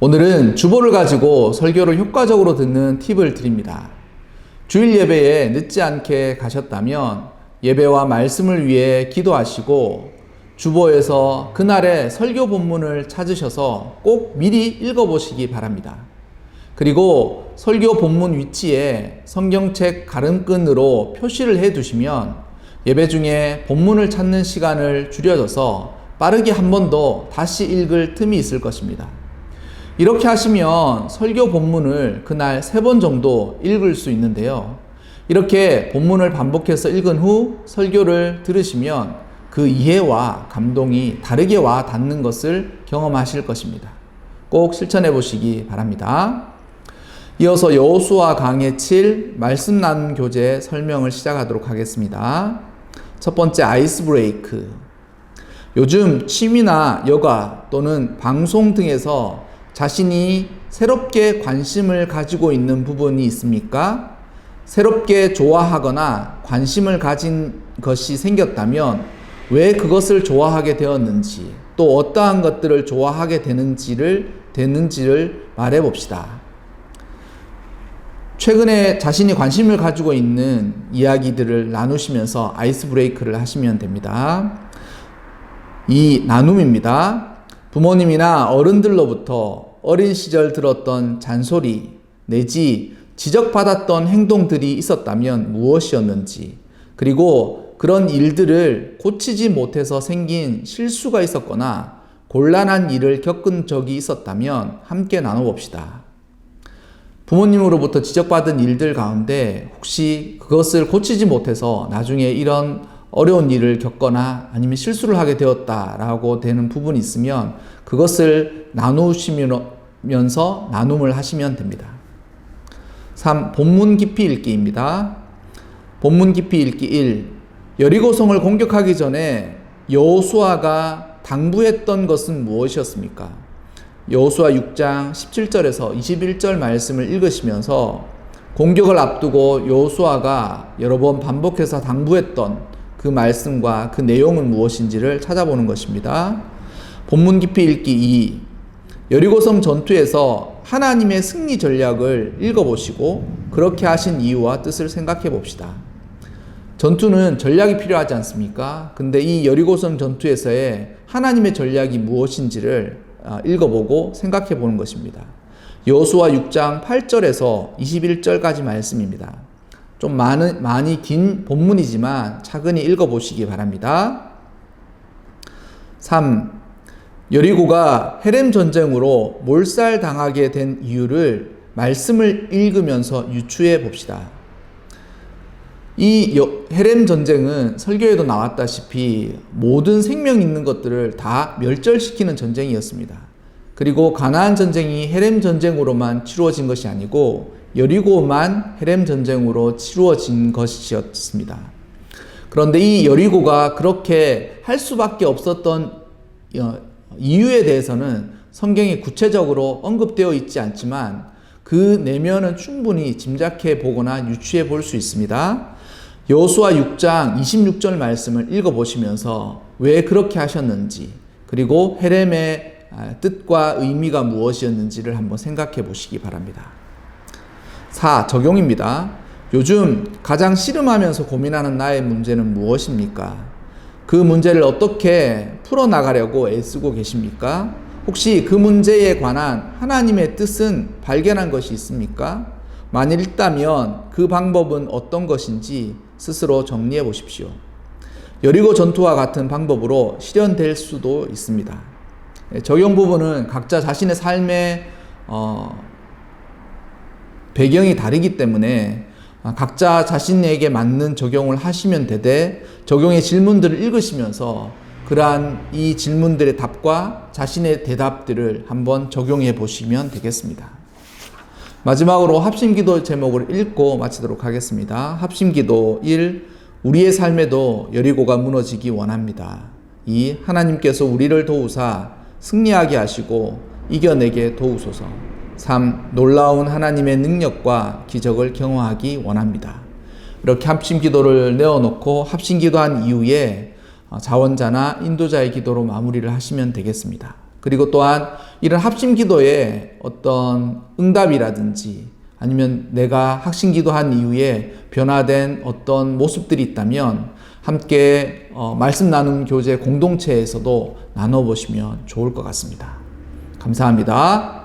오늘은 주보를 가지고 설교를 효과적으로 듣는 팁을 드립니다. 주일 예배에 늦지 않게 가셨다면 예배와 말씀을 위해 기도하시고 주보에서 그날의 설교 본문을 찾으셔서 꼭 미리 읽어보시기 바랍니다. 그리고 설교 본문 위치에 성경책 가름끈으로 표시를 해 두시면 예배 중에 본문을 찾는 시간을 줄여줘서 빠르게 한 번 더 다시 읽을 틈이 있을 것입니다. 이렇게 하시면 설교 본문을 그날 3번 정도 읽을 수 있는데요. 이렇게 본문을 반복해서 읽은 후 설교를 들으시면 그 이해와 감동이 다르게 와 닿는 것을 경험하실 것입니다. 꼭 실천해 보시기 바랍니다. 이어서 여호수아 강해 7 말씀 나눔 교재 설명을 시작하도록 하겠습니다. 첫 번째, 아이스 브레이크. 요즘 취미나 여가 또는 방송 등에서 자신이 새롭게 관심을 가지고 있는 부분이 있습니까? 새롭게 좋아하거나 관심을 가진 것이 생겼다면 왜 그것을 좋아하게 되었는지, 또 어떠한 것들을 좋아하게 되는지를 말해 봅시다. 최근에 자신이 관심을 가지고 있는 이야기들을 나누시면서 아이스 브레이크를 하시면 됩니다. 이 나눔입니다. 부모님이나 어른들로부터 어린 시절 들었던 잔소리 내지 지적받았던 행동들이 있었다면 무엇이었는지, 그리고 그런 일들을 고치지 못해서 생긴 실수가 있었거나 곤란한 일을 겪은 적이 있었다면 함께 나눠봅시다. 부모님으로부터 지적받은 일들 가운데 혹시 그것을 고치지 못해서 나중에 이런 어려운 일을 겪거나 아니면 실수를 하게 되었다라고 되는 부분이 있으면 그것을 나누시면서 나눔을 하시면 됩니다. 3. 본문 깊이 읽기입니다. 본문 깊이 읽기 1. 여리고성을 공격하기 전에 여호수아가 당부했던 것은 무엇이었습니까? 여호수아 6장 17절에서 21절 말씀을 읽으시면서 공격을 앞두고 여호수아가 여러 번 반복해서 당부했던 그 말씀과 그 내용은 무엇인지를 찾아보는 것입니다. 본문 깊이 읽기 2. 여리고성 전투에서 하나님의 승리 전략을 읽어보시고 그렇게 하신 이유와 뜻을 생각해 봅시다. 전투는 전략이 필요하지 않습니까? 근데 이 여리고성 전투에서의 하나님의 전략이 무엇인지를 읽어보고 생각해 보는 것입니다. 여호수아 6장 8절에서 21절까지 말씀입니다. 좀 많이 긴 본문이지만 차근히 읽어보시기 바랍니다. 3. 여리고가 헤렘 전쟁으로 몰살당하게 된 이유를 말씀을 읽으면서 유추해 봅시다. 이 헤렘 전쟁은 설교에도 나왔다시피 모든 생명 있는 것들을 다 멸절시키는 전쟁이었습니다. 그리고 가나안 전쟁이 헤렘 전쟁으로만 치루어진 것이 아니고 여리고만 헤렘 전쟁으로 치루어진 것이었습니다. 그런데 이 여리고가 그렇게 할 수밖에 없었던 이유에 대해서는 성경에 구체적으로 언급되어 있지 않지만 그 내면은 충분히 짐작해 보거나 유추해 볼 수 있습니다. 여호수아 6장 26절 말씀을 읽어보시면서 왜 그렇게 하셨는지, 그리고 헤렘의 뜻과 의미가 무엇이었는지를 한번 생각해 보시기 바랍니다. 4. 적용입니다. 요즘 가장 씨름하면서 고민하는 나의 문제는 무엇입니까? 그 문제를 어떻게 풀어나가려고 애쓰고 계십니까? 혹시 그 문제에 관한 하나님의 뜻은 발견한 것이 있습니까? 만일 있다면 그 방법은 어떤 것인지 스스로 정리해 보십시오. 여리고 전투와 같은 방법으로 실현될 수도 있습니다. 적용 부분은 각자 자신의 삶의 배경이 다르기 때문에 각자 자신에게 맞는 적용을 하시면 되되, 적용의 질문들을 읽으시면서 그러한 이 질문들의 답과 자신의 대답들을 한번 적용해 보시면 되겠습니다. 마지막으로 합심기도 제목을 읽고 마치도록 하겠습니다. 합심기도 1. 우리의 삶에도 여리고가 무너지기 원합니다. 2. 하나님께서 우리를 도우사 승리하게 하시고 이겨내게 도우소서. 3. 놀라운 하나님의 능력과 기적을 경험하기 원합니다. 이렇게 합심기도를 내어놓고 합심기도한 이후에 자원자나 인도자의 기도로 마무리를 하시면 되겠습니다. 그리고 또한 이런 합심 기도의 어떤 응답이라든지 아니면 내가 학신 기도한 이후에 변화된 어떤 모습들이 있다면 함께 말씀 나눔 교제 공동체에서도 나눠보시면 좋을 것 같습니다. 감사합니다.